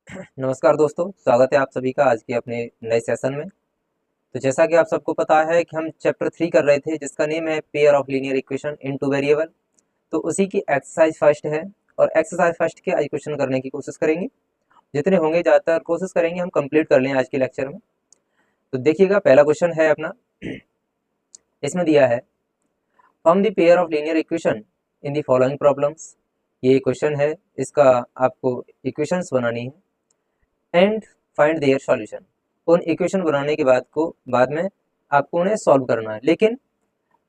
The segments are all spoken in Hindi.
नमस्कार दोस्तों, स्वागत है आप सभी का आज के अपने नए सेशन में। तो जैसा कि आप सबको पता है कि हम चैप्टर 3 कर रहे थे जिसका नेम है pair of linear equation in two variable. तो उसी की एक्सरसाइज फर्स्ट है और एक्सरसाइज फर्स्ट के आज क्वेश्चन करने की कोशिश करेंगे। जितने होंगे ज़्यादातर कोशिश करेंगे हम कंप्लीट कर लें आज के लेक्चर में। तो देखिएगा, पहला क्वेश्चन है अपना, इसमें दिया है form the pair of linear equation in the following problems. ये क्वेश्चन है, इसका आपको इक्वेशंस बनानी है एंड फाइंड देयर सॉल्यूशन। उन इक्वेशन बनाने के बाद में आपको उन्हें सॉल्व करना है। लेकिन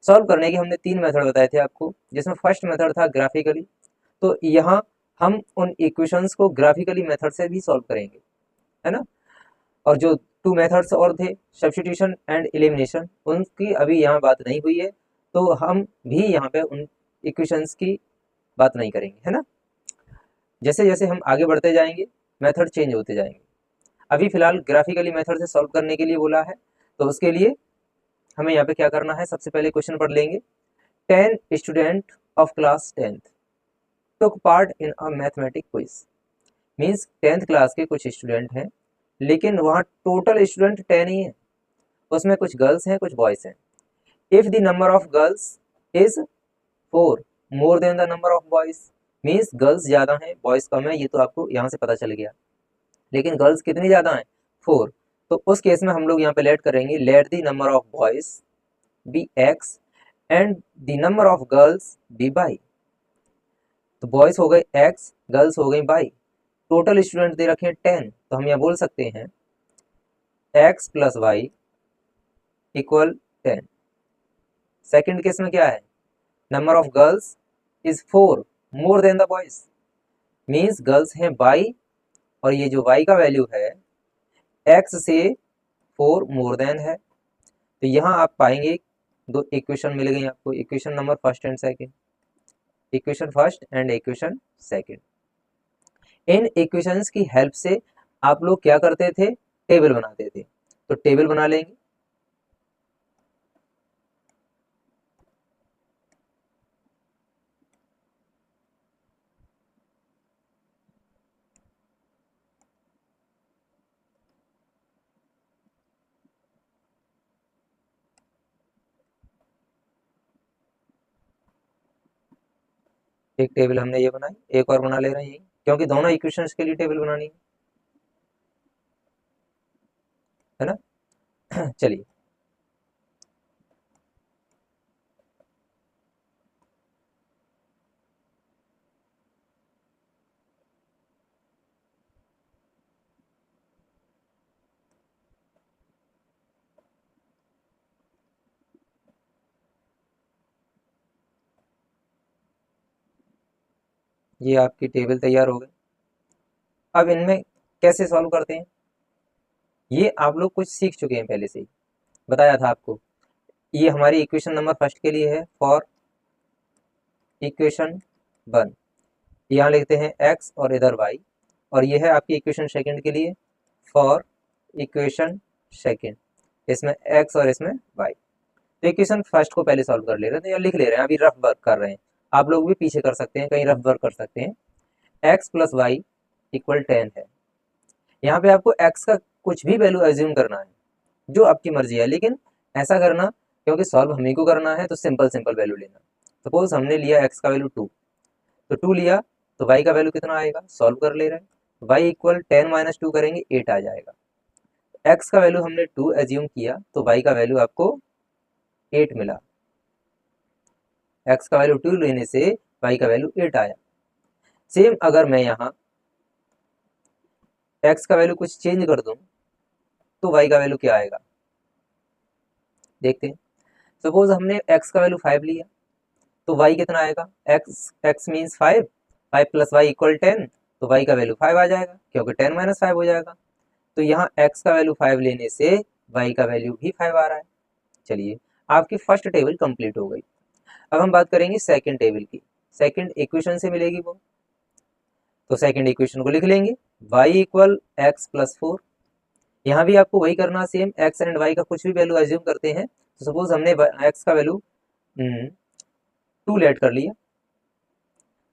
सॉल्व करने के हमने 3 मेथड बताए थे आपको, जिसमें फर्स्ट मेथड था ग्राफिकली। तो यहाँ हम उन इक्वेशंस को ग्राफिकली मेथड से भी सॉल्व करेंगे, है ना। और जो 2 मेथड्स और थे, सब्स्टिट्यूशन एंड एलिमिनेशन, उनकी अभी यहाँ बात नहीं हुई है, तो हम भी यहाँ पे उन इक्वेशंस की बात नहीं करेंगे, है ना। जैसे जैसे हम आगे बढ़ते जाएंगे मेथड चेंज होते जाएंगे। अभी फिलहाल ग्राफिकली मेथड से सॉल्व करने के लिए बोला है, तो उसके लिए हमें यहाँ पे क्या करना है, सबसे पहले क्वेश्चन पढ़ लेंगे। 10 student of class 10th took part in a mathematic quiz. Means 10th class के कुछ स्टूडेंट हैं, लेकिन वहाँ टोटल स्टूडेंट 10 ही है। उसमें कुछ गर्ल्स हैं, कुछ बॉयज हैं। If the number of girls is 4 more than the number of boys, means girls ज़्यादा हैं बॉयज कम है, ये तो आपको यहाँ से पता चल गया। लेकिन गर्ल्स कितनी ज़्यादा हैं, 4। तो उस केस में हम लोग यहाँ पे लेट करेंगे, let the number of boys be x and the number of girls be y. तो बॉयज हो गए एक्स, गर्ल्स हो गई बाई, टोटल स्टूडेंट दे रखे हैं 10। तो हम यहाँ बोल सकते हैं x plus y equal 10। Second case में क्या है, number of girls is 4 more than the boys, means girls हैं बाई, और ये जो वाई का वैल्यू है एक्स से 4 मोर देन है। तो यहाँ आप पाएंगे 2 इक्वेशन मिल गई आपको, equation number first and second, equation first and equation second. In equations की हेल्प से आप लोग क्या करते थे, टेबल बनाते थे। तो टेबल बना लेंगे। एक टेबल हमने ये बनाई, एक और बना ले रहे हैं यही, क्योंकि दोनों इक्वेशंस के लिए टेबल बनानी है ना। चलिए, ये आपकी टेबल तैयार हो गई। अब इनमें कैसे सॉल्व करते हैं, ये आप लोग कुछ सीख चुके हैं पहले से ही, बताया था आपको। ये हमारी इक्वेशन नंबर फर्स्ट के लिए है, फॉर इक्वेशन 1 यहाँ लिखते हैं x और इधर y, और ये है आपकी इक्वेशन सेकंड के लिए, फॉर इक्वेशन सेकंड, इसमें x और इसमें y। तो इक्वेशन फर्स्ट को पहले सॉल्व कर ले रहे थे या लिख ले रहे हैं, अभी रफ वर्क कर रहे हैं। आप लोग भी पीछे कर सकते हैं, कहीं रफ वर्क कर सकते हैं। x प्लस वाई इक्वल 10 है। यहाँ पे आपको x का कुछ भी वैल्यू एज्यूम करना है, जो आपकी मर्जी है, लेकिन ऐसा करना क्योंकि सॉल्व हमें को करना है, तो सिंपल सिंपल वैल्यू लेना। सपोज हमने लिया x का वैल्यू 2, तो 2 लिया, तो y का वैल्यू कितना आएगा, सॉल्व कर ले रहे हैं, y इक्वल 10 माइनस 2 करेंगे 8 आ जाएगा। x का वैल्यू हमने 2 एज्यूम किया, तो y का वैल्यू आपको 8 मिला। x का वैल्यू 2 लेने से y का वैल्यू 8 आया। सेम अगर मैं यहाँ x का वैल्यू कुछ चेंज कर दूं, तो y का वैल्यू क्या आएगा, देखते हैं। सपोज हमने x का वैल्यू 5 लिया, तो y कितना आएगा, x means 5, 5 plus y equal 10, तो y का वैल्यू 5 आ जाएगा, क्योंकि 10 माइनस 5 हो जाएगा। तो यहाँ x का वैल्यू 5 लेने से y का वैल्यू भी 5 आ रहा है। चलिए, आपकी फर्स्ट टेबल कंप्लीट हो गई। अब हम बात करेंगे सेकंड टेबल की, सेकंड इक्वेशन से मिलेगी वो। तो सेकंड इक्वेशन को लिख लेंगे, y इक्वल एक्स प्लस 4। यहाँ भी आपको वही करना, सेम x एंड y का कुछ भी वैल्यू एज्यूम करते हैं। तो सपोज हमने x का वैल्यू 2 लेट कर लिया,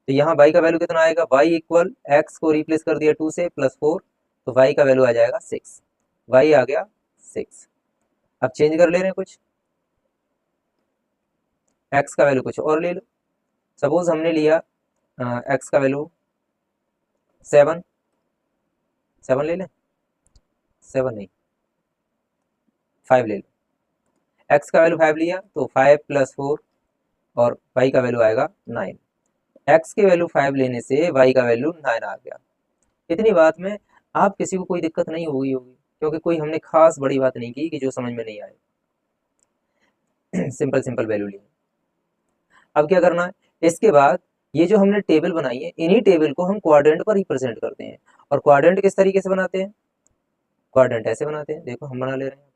तो यहाँ y का वैल्यू कितना आएगा, y इक्वल x को रिप्लेस कर दिया 2 से +4, तो y का वैल्यू आ जाएगा 6, y आ गया 6। अब चेंज कर ले रहे हैं कुछ, x का वैल्यू कुछ और ले लो। सपोज हमने लिया x का वैल्यू 7, 7 ले लें, 7 नहीं 5 ले लो। x का वैल्यू 5 लिया तो 5 + 4 और y का वैल्यू आएगा 9। x की वैल्यू 5 लेने से y का वैल्यू 9 आ गया। इतनी बात में आप किसी को कोई दिक्कत नहीं होगी क्योंकि कोई हमने खास बड़ी बात नहीं की कि जो समझ में नहीं आए। सिंपल सिंपल वैल्यू ली। अब क्या करना है, इसके बाद ये जो हमने टेबल बनाई है, इन्हीं टेबल को हम क्वाड्रेंट पर रिप्रेजेंट करते हैं। और क्वाड्रेंट किस तरीके से बनाते हैं, क्वाड्रेंट ऐसे बनाते हैं, देखो हम बना ले रहे हैं।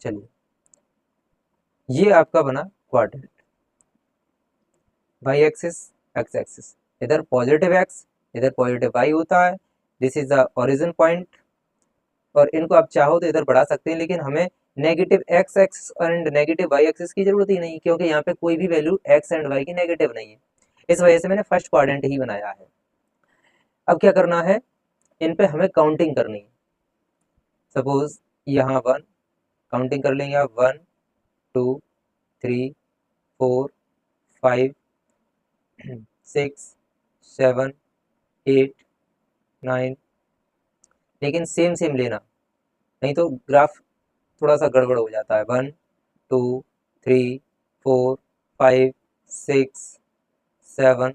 चलिए, ये आपका बना quadrant, y axis x axis, इधर पॉजिटिव एक्स इधर पॉजिटिव वाई होता है, this is the origin point. और इनको आप चाहो तो इधर बढ़ा सकते हैं, लेकिन हमें negative x axis and negative y axis की जरूरत ही नहीं, क्योंकि यहाँ पे कोई भी वैल्यू एक्स एंड वाई की नेगेटिव नहीं है। इस वजह से मैंने फर्स्ट क्वाड्रेंट ही बनाया है। अब क्या करना है, इन पे हमें काउंटिंग करनी है। सपोज यहाँ 1 काउंटिंग कर लेंगे आप, 1 2 3 4 5 6 7 8 9, लेकिन सेम सेम लेना, नहीं तो ग्राफ थोड़ा सा गड़बड़ हो जाता है। 1 2 3 4 5 6 7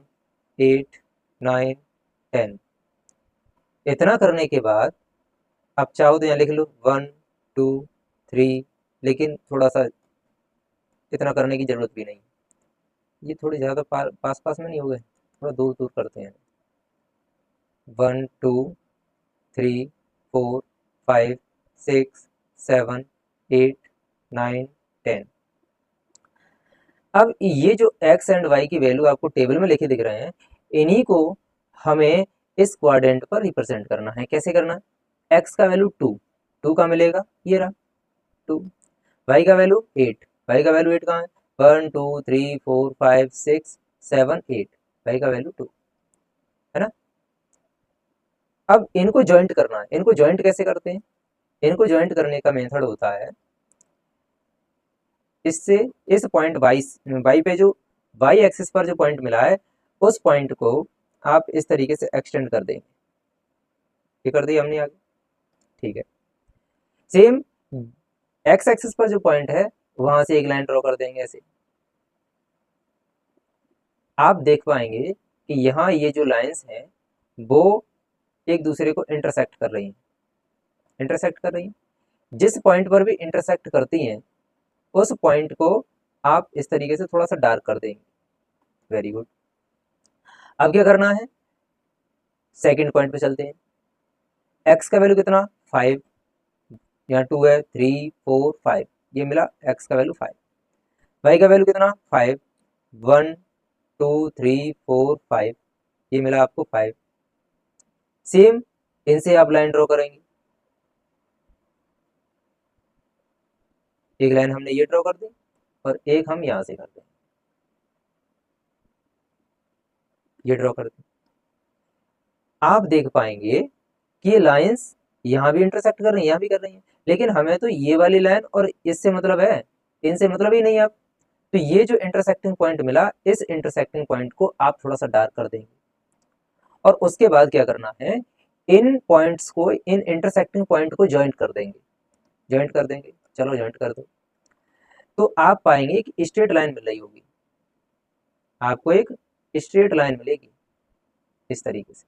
8 9 10। इतना करने के बाद आप चाहो तो यहाँ लिख लो 1 2 3, लेकिन थोड़ा सा इतना करने की जरूरत भी नहीं, ये थोड़ी ज़्यादा पास पास में नहीं हो गए, थोड़ा दूर दूर करते हैं। 1 2 3 4 5 6 7 8 9 10। अब ये जो x एंड y की वैल्यू आपको टेबल में लिखे दिख रहे हैं, इन्हीं को हमें इस क्वाड्रेंट पर रिप्रेजेंट करना है। कैसे करना है, x का वैल्यू 2, 2 का मिलेगा, ये रहा 2। y का वैल्यू 8, y का वैल्यू 8 कहाँ है, 1 2 3 4 5 6 7 8, y का वैल्यू 2 है ना। अब इनको ज्वाइंट करना है। इनको ज्वाइंट कैसे करते हैं, इनको ज्वाइंट करने का मेथड होता है, इससे इस पॉइंट वाई पे जो वाई एक्सिस पर जो पॉइंट मिला है, उस पॉइंट को आप इस तरीके से एक्सटेंड कर देंगे। ये कर दिया हमने आगे, ठीक है। सेम एक्स एक्सिस पर जो पॉइंट है, वहां से एक लाइन ड्रॉ कर देंगे ऐसे। आप देख पाएंगे कि यहाँ ये जो लाइंस हैं वो एक दूसरे को इंटरसेक्ट कर रही हैं, इंटरसेक्ट कर रही हैं। जिस पॉइंट पर भी इंटरसेक्ट करती हैं, उस पॉइंट को आप इस तरीके से थोड़ा सा डार्क कर देंगे। Very good. अब क्या करना है, सेकंड पॉइंट पे चलते हैं। एक्स का वैल्यू कितना, 5, यहाँ 2 है, 3 4 5, ये मिला एक्स का वैल्यू 5। वाई का वैल्यू कितना, 5, 1 2 3 4 5, ये मिला आपको 5। सेम इनसे आप लाइन ड्रॉ करेंगे, एक लाइन हमने ये ड्रॉ कर दी और एक हम यहां से कर दें, ये ड्रॉ कर दें। आप देख पाएंगे कि ये लाइंस यहाँ भी इंटरसेक्ट कर रही हैं, यहाँ भी कर रही हैं, लेकिन हमें तो ये वाली लाइन और इससे मतलब है, इनसे मतलब ही नहीं। आप तो ये जो इंटरसेक्टिंग पॉइंट मिला, इस इंटरसेक्टिंग पॉइंट को आप थोड़ा सा डार्क कर देंगे। और उसके बाद क्या करना है, इन पॉइंट्स को, इन इंटरसेक्टिंग पॉइंट को ज्वाइंट कर देंगे, ज्वाइंट कर देंगे। चलो ज्वाइंट कर दो, तो आप पाएंगे कि स्ट्रेट लाइन मिल रही होगी, आपको एक स्ट्रेट लाइन मिलेगी इस तरीके से,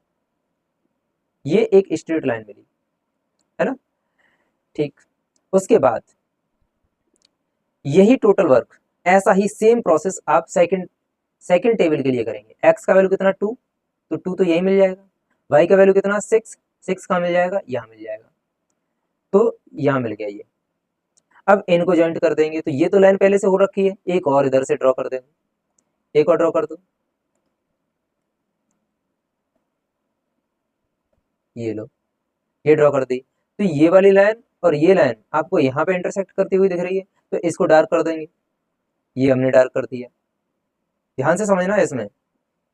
ये एक स्ट्रेट लाइन मिली है ना। ठीक, उसके बाद यही टोटल वर्क, ऐसा ही सेम प्रोसेस आप सेकंड टेबल के लिए करेंगे। एक्स का वैल्यू कितना 2, तो 2 तो यही मिल जाएगा। वाई का वैल्यू कितना 6, 6 कहाँ मिल जाएगा, यहाँ मिल जाएगा। तो यहाँ मिल गया ये। अब इनको ज्वाइंट कर देंगे तो ये तो लाइन पहले से हो रखी है, एक और इधर से ड्रॉ कर देंगे, एक और ड्रॉ कर दो, ये लो, ये ड्रॉ कर दी। तो ये वाली लाइन और ये लाइन आपको यहाँ पे इंटरसेक्ट करती हुई दिख रही है, तो इसको डार्क कर देंगे, ये हमने डार्क कर दिया। ध्यान से समझना है इसमें,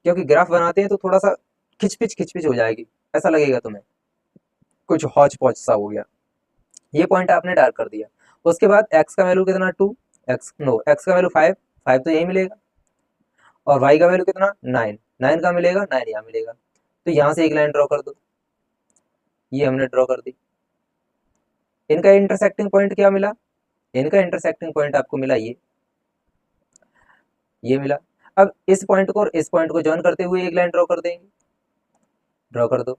क्योंकि ग्राफ बनाते हैं तो थोड़ा सा खिचपिच हो जाएगी, ऐसा लगेगा तुम्हें कुछ हौच पौच सा हो गया। ये पॉइंट आपने डार्क कर दिया। उसके बाद एक्स का वैल्यू कितना 2, एक्स का वैल्यू 5, 5 तो यही मिलेगा, और वाई का वैल्यू कितना 9, 9 का मिलेगा, 9 यहाँ मिलेगा। तो यहाँ से एक लाइन ड्रॉ कर दो, ये हमने ड्रॉ कर दी। इनका इंटरसेक्टिंग पॉइंट क्या मिला, इनका इंटरसेक्टिंग पॉइंट आपको मिला ये मिला। अब इस पॉइंट को और इस पॉइंट को ज्वाइन करते हुए एक लाइन ड्रॉ कर देंगे, ड्रॉ कर दो।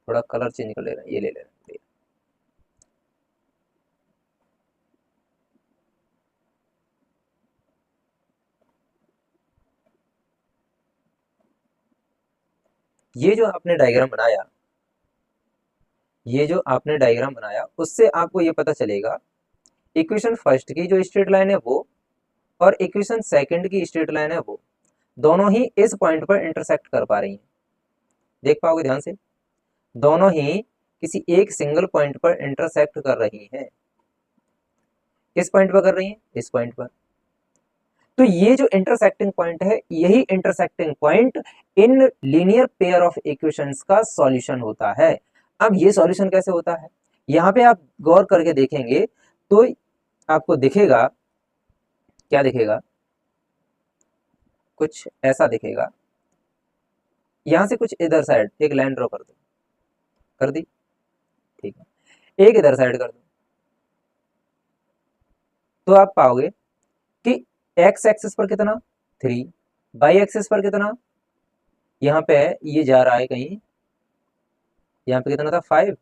थोड़ा कलर चेंज कर ले रहे हैं, ये ले रहे हैं। ये जो आपने डायग्राम बनाया, ये जो आपने डायग्राम बनाया उससे आपको ये पता चलेगा इक्वेशन फर्स्ट की जो स्ट्रेट लाइन है वो और इक्वेशन सेकंड की स्ट्रेट लाइन है वो दोनों ही इस पॉइंट पर इंटरसेक्ट कर पा रही हैं। देख पाओगे ध्यान से, दोनों ही किसी एक सिंगल पॉइंट पर इंटरसेक्ट कर रही हैं। किस पॉइंट पर कर रही हैं, इस पॉइंट पर। तो ये जो इंटरसेक्टिंग पॉइंट है, यही intersecting point in linear pair of equations का सॉल्यूशन होता है। अब ये सॉल्यूशन कैसे होता है, यहाँ पे आप गौर करके देखेंगे तो आपको दिखेगा, क्या दिखेगा, कुछ ऐसा दिखेगा। यहां से कुछ इधर साइड एक लाइन ड्रॉ कर दो, कर दी, ठीक है, एक इधर साइड कर दो, तो आप पाओगे कि एक्स एक्सिस पर कितना 3, वाई एक्सिस पर कितना, यहाँ पे ये जा रहा है कहीं, यहाँ पे कितना था 5,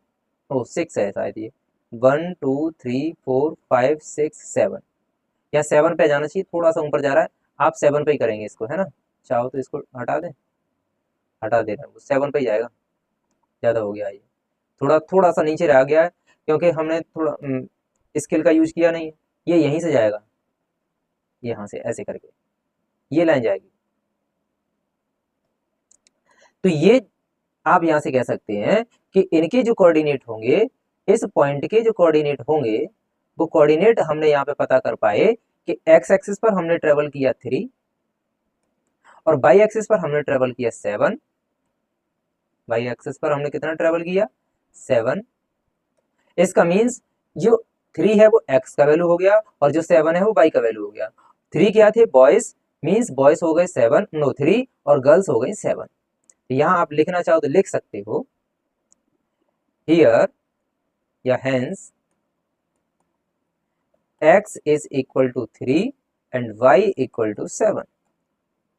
ओ 6 है शायद ये, 1 2 3 4 5 6 7, यहाँ 7 पे जाना चाहिए, थोड़ा सा ऊपर जा रहा है। आप 7 पे ही करेंगे इसको, है ना, चाहो तो इसको हटा दें, हटा दे रहे हैं, 7 पे ही जाएगा, ज़्यादा हो गया ये, थोड़ा थोड़ा सा नीचे रह गया है क्योंकि हमने थोड़ा स्केल का यूज किया नहीं है। ये यहीं से जाएगा, यहाँ से ऐसे करके ये लाइन जाएगी। तो ये आप यहाँ से कह सकते हैं कि इनके जो कोऑर्डिनेट होंगे, इस पॉइंट के जो कोऑर्डिनेट होंगे, वो कोऑर्डिनेट हमने यहाँ पे पता कर पाए कि एक्स एक्सिस पर हमने ट्रेवल किया 3 और वाई एक्सिस पर हमने ट्रेवल किया 7, वाई एक्सिस पर हमने कितना ट्रेवल किया 7। इसका मीन्स जो 3 है वो एक्स का वैल्यू हो गया और जो 7 है वो वाई का वैल्यू हो गया। 3 क्या थे, बॉयज, मीन्स बॉयज हो गए 7, नो 3, और गर्ल्स हो गई 7। यहाँ आप लिखना चाहो तो लिख सकते हो हियर या hence x is equal to 3 and y equal to 7।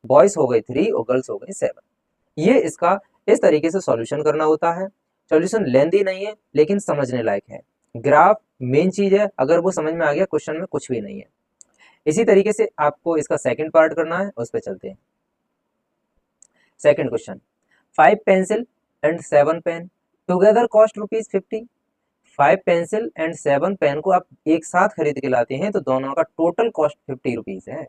Boys हो गए 3 और गर्ल्स हो गई 7। ये इसका इस तरीके से सॉल्यूशन करना होता है। सॉल्यूशन लेंदी नहीं है लेकिन समझने लायक है। ग्राफ मेन चीज है, अगर वो समझ में आ गया क्वेश्चन में कुछ भी नहीं है। इसी तरीके से आपको इसका सेकंड पार्ट करना है, उस पर चलते हैं। Second question, 5 pencil and 7 pen together cost ₹50। 5 pencil and 7 pen को आप एक साथ खरीद के लाते हैं तो दोनों का टोटल कॉस्ट ₹50 है।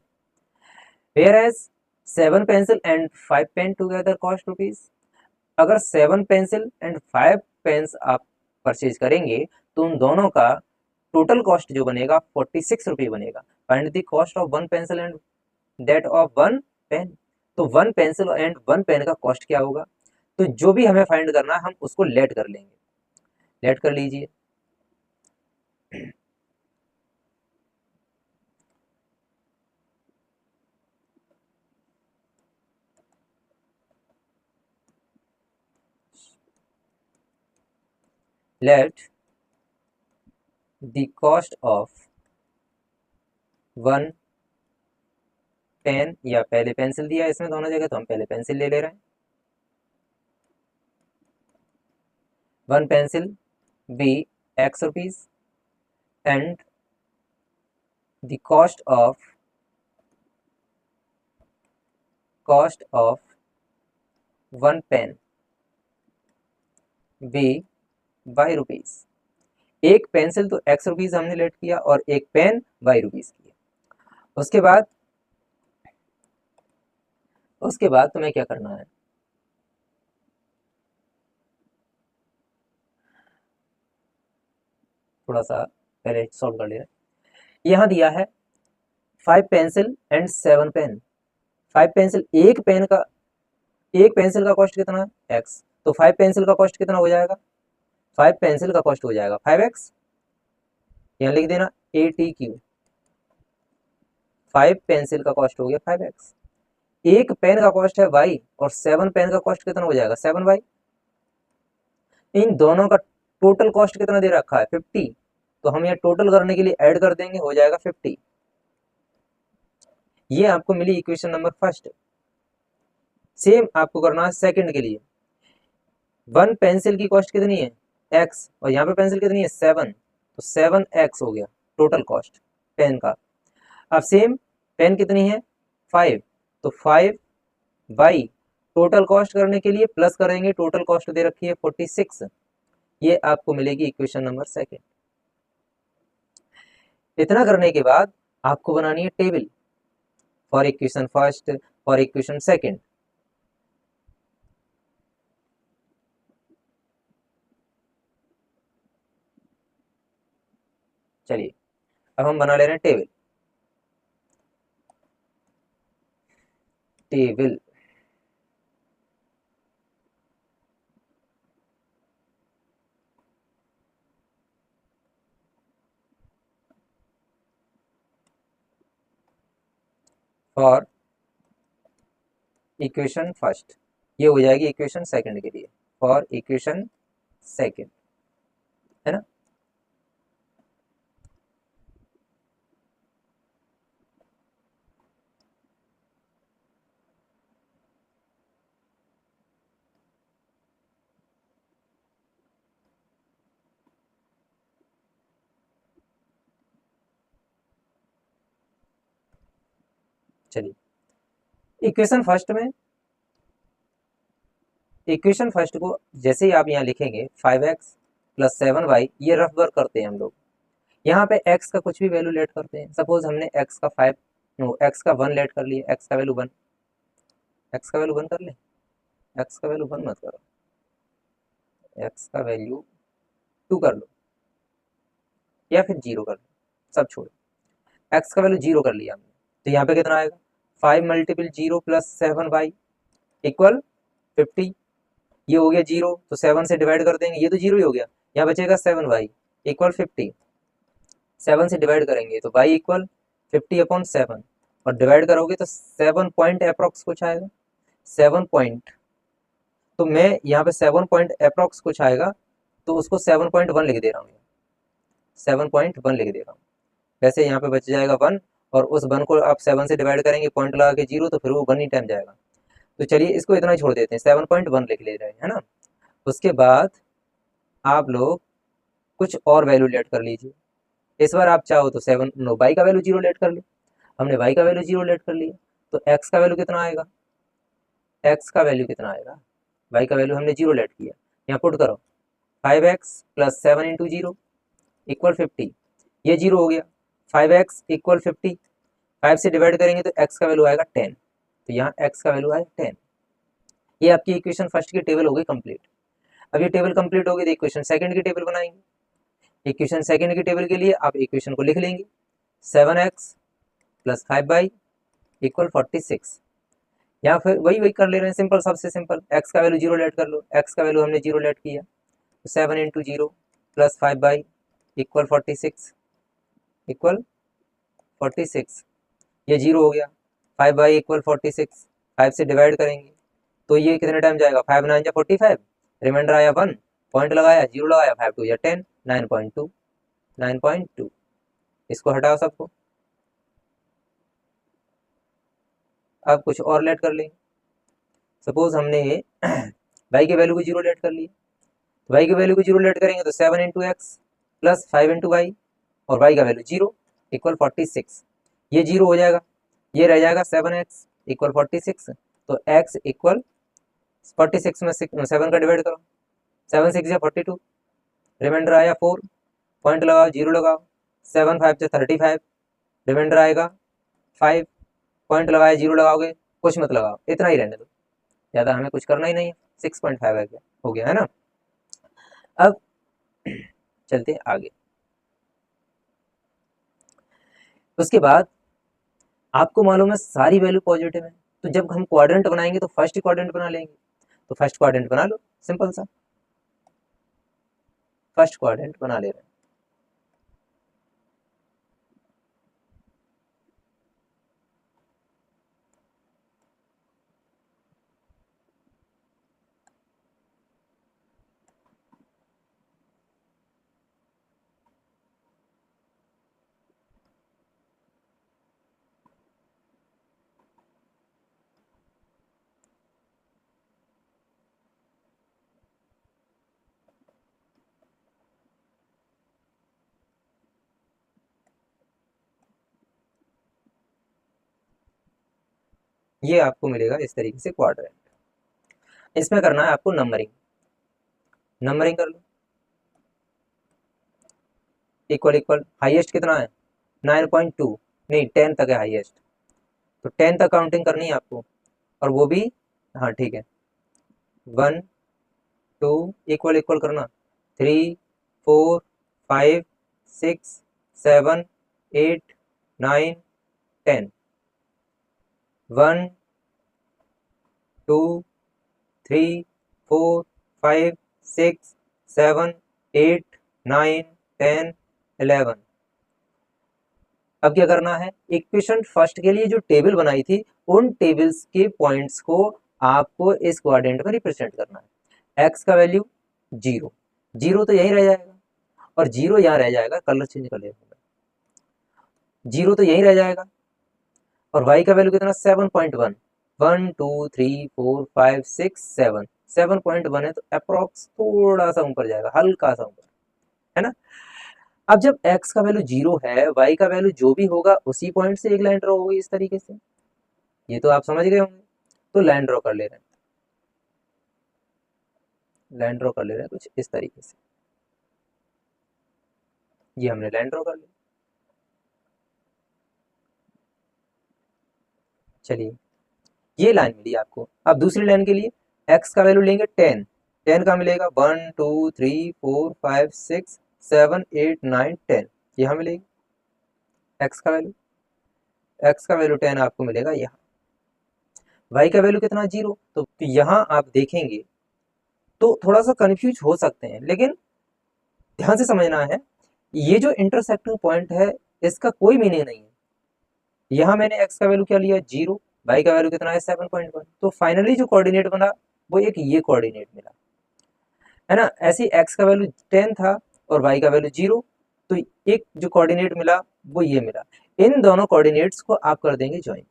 Whereas 7 pencil and 5 pen together cost ₹। अगर 7 पेंसिल एंड 5 पेन्स आप परचेज करेंगे तो उन दोनों का टोटल कॉस्ट जो बनेगा ₹46 बनेगा। Find the cost of 1 pencil and that of 1 pen. तो 1 पेंसिल एंड 1 पेन का कॉस्ट क्या होगा, तो जो भी हमें फाइंड करना है हम उसको लेट कर लेंगे, लेट कर लीजिए। Let the cost of 1 pen, या पहले पेंसिल दिया है इसमें दोनों जगह तो हम पहले पेंसिल ले ले रहे हैं, 1 pencil be ₹X and the cost of 1 pen be y rupees. एक पेंसिल तो एक्स रुपीज हमने लेट किया और एक पेन वाई रुपीज किया। उसके बाद तुम्हें क्या करना है, थोड़ा सा पहले सॉल्व कर ले रहे हैं। यहाँ दिया है 5 पेंसिल एंड 7 पेन। 5 पेंसिल, एक पेंसिल का कॉस्ट कितना है एक्स, तो 5 पेंसिल का कॉस्ट कितना हो जाएगा, 5 पेंसिल का कॉस्ट हो जाएगा 5x। यहाँ लिख देना ATQ, 5 पेंसिल का कॉस्ट हो गया 5x। एक पेन का कॉस्ट है y और 7 पेन का कॉस्ट कितना हो जाएगा 7y। इन दोनों का टोटल कॉस्ट कितना दे रखा है 50, तो हम यहाँ टोटल करने के लिए ऐड कर देंगे, हो जाएगा 50। ये आपको मिली इक्वेशन नंबर फर्स्ट। सेम आपको करना है सेकंड के लिए। 1 पेंसिल की कॉस्ट कितनी है x और यहाँ पे पेंसिल कितनी है 7, तो 7x हो गया टोटल कॉस्ट पेन का। अब सेम पेन कितनी है 5, तो 5y टोटल कॉस्ट करने के लिए प्लस करेंगे, टोटल कॉस्ट दे रखी है 46। ये आपको मिलेगी इक्वेशन नंबर सेकंड। इतना करने के बाद आपको बनानी है table for equation first, for equation second. चलिए अब हम बना ले रहे हैं table. Table for equation first, ये हो जाएगी इक्वेशन सेकंड के लिए फॉर इक्वेशन सेकंड, है ना। चलिए इक्वेशन फर्स्ट को जैसे ही आप यहाँ लिखेंगे 5x प्लस 7y, ये रफ वर्क करते हैं हम लोग। यहाँ पे x का कुछ भी वैल्यू लेट करते हैं। सपोज हमने x का 5, नो x का 1 लेट कर लिया, x का वैल्यू 1, x का वैल्यू 1 कर ले, x का वैल्यू 1 मत करो, x का वैल्यू 2 कर लो या फिर 0 कर लो, सब छोड़ो। x का वैल्यू 0 कर लिया हमने, तो यहाँ पे कितना आएगा 5 मल्टीपल 0 प्लस 7y इक्वल 50। ये हो गया 0, तो 7 से डिवाइड कर देंगे, ये तो 0 ही हो गया। यहाँ बचेगा 7y इक्वल 50। 7 से डिवाइड करेंगे तो y इक्वल 50/7 और डिवाइड करोगे तो 7 पॉइंट अप्रॉक्स कुछ आएगा, 7 पॉइंट। तो मैं यहाँ पे 7 पॉइंट अप्रॉक्स कुछ आएगा, तो उसको 7.1 लिख दे रहा हूँ, 7.1 लिख दे रहा हूँ। वैसे यहाँ पे बच जाएगा 1 और उस 1 को आप 7 से डिवाइड करेंगे पॉइंट लगा के 0, तो फिर वो 1 ही टाइम जाएगा। तो चलिए इसको इतना ही छोड़ देते हैं, 7.1 लिख ले रहे हैं, है ना। उसके बाद आप लोग कुछ और वैल्यू लेट कर लीजिए। इस बार आप चाहो तो 7 नो y का वैल्यू 0 लेट कर लो। हमने y का वैल्यू 0 लेट कर लिया, तो x का वैल्यू कितना आएगा, x का वैल्यू कितना आएगा, y का वैल्यू हमने 0 लेट किया, यहाँ पुट करो 5x प्लस 7 इंटू 0 इक्वल 50। ये 0 हो गया, 5x इक्वल 50, 5 से डिवाइड करेंगे तो x का वैल्यू आएगा 10, तो यहाँ x का वैल्यू आएगा 10। ये आपकी इक्वेशन फर्स्ट की टेबल हो गई कंप्लीट। अब ये टेबल कंप्लीट होगी तो इक्वेशन सेकंड की टेबल बनाएंगे। इक्वेशन सेकंड की टेबल के लिए आप इक्वेशन को लिख लेंगे 7x प्लस 5y इक्वल 46। यहाँ फिर वही कर ले रहे हैं, सिंपल, सबसे सिंपल। x का वैल्यू 0 लेट कर लो, x का वैल्यू हमने 0 लेट किया, तो 7 into 0 plus 5y equal 46 equal 46। ये 0 हो गया, 5y इक्वल 46, 5 से डिवाइड करेंगे तो ये कितने टाइम जाएगा, 5 9 जा 45, रिमाइंडर आया 1, पॉइंट लगाया 0 लगाया, 5 2 या 10, 9.2, 9.2। इसको हटाओ सबको, अब कुछ और लेट कर लेंगे। सपोज हमने y के वैल्यू को 0 लेट कर लिया, तो y के वैल्यू को 0 लेट करेंगे तो 7 into x plus 5 into y और y का वैल्यू 0 इक्वल 46। ये 0 हो जाएगा, ये रह जाएगा 7x इक्वल 46, तो x इक्वल 46 में 7 का डिवाइड करो, 7 6 या 42, रिमाइंडर आया 4, पॉइंट लगाओ, जीरो लगाओ, 7 5 से 35, रिमाइंडर आएगा 5, पॉइंट लगाया, जीरो लगाओगे, कुछ मत लगाओ, इतना ही रहने दो, ज़्यादा हमें कुछ करना ही नहीं है। 6.5 है, क्या हो गया है ना। अब चलते हैं आगे। उसके बाद आपको मालूम है सारी वैल्यू पॉजिटिव है, तो जब हम क्वाड्रेंट बनाएंगे तो फर्स्ट क्वाड्रेंट बना लेंगे, तो फर्स्ट क्वाड्रेंट बना लो, सिंपल सा, फर्स्ट क्वाड्रेंट बना ले रहे हैं। ये आपको मिलेगा इस तरीके से क्वाड्रेंट। इसमें करना है आपको नंबरिंग, नंबरिंग कर लो, इक्वल इक्वल, हाईएस्ट कितना है 9.2, नहीं 10 तक है हाईएस्ट, तो 10 तक काउंटिंग करनी है आपको, और वो भी, हाँ ठीक है, 1 2 इक्वल इक्वल करना, 3 4 5 6 7 8 9 10, 1 2 3 4 5 6 7 8 9 10 11। अब क्या करना है, इक्वेशन फर्स्ट के लिए जो टेबल बनाई थी उन टेबल्स के पॉइंट्स को आपको इस क्वाड्रेंट में रिप्रेजेंट करना है। एक्स का वैल्यू 0, 0 तो यही रह जाएगा, और 0 यहाँ रह जाएगा, कलर चेंज कर लेगा, 0 तो यही रह जाएगा, और y का वैल्यू कितना 7.1, 1 2 3 4 5 6 7, 7.1 है, तो अप्रोक्स थोड़ा सा ऊपर जाएगा, हल्का सा ऊपर, है ना। अब जब x का वैल्यू 0 है, y का वैल्यू जो भी होगा उसी पॉइंट से एक लाइन ड्रॉ होगी इस तरीके से, ये तो आप समझ गए होंगे। तो लाइन ड्रॉ कर ले रहे हैं, लाइन ड्रॉ कर ले रहे हैं कुछ इस तरीके से, ये हमने लाइन ड्रॉ कर ली। चलिए, ये लाइन मिली आपको। अब दूसरी लाइन के लिए x का वैल्यू लेंगे 10, 10 का मिलेगा 1 2 3 4 5 6 7 8 9 10, यहाँ मिलेगी x का वैल्यू, x का वैल्यू 10 आपको मिलेगा यहाँ। y का वैल्यू कितना 0, तो यहाँ आप देखेंगे तो थोड़ा सा कंफ्यूज हो सकते हैं, लेकिन ध्यान से समझना है, ये जो इंटरसेक्टिंग पॉइंट है इसका कोई मीनिंग नहीं है। यहाँ मैंने x का वैल्यू क्या लिया 0, y का वैल्यू कितना है 7.1, तो फाइनली जो कोऑर्डिनेट बना वो एक ये कोऑर्डिनेट मिला, है ना। ऐसे x का वैल्यू 10 था और y का वैल्यू 0, तो एक जो कोऑर्डिनेट मिला वो ये मिला। इन दोनों कोऑर्डिनेट्स को आप कर देंगे ज्वाइंट,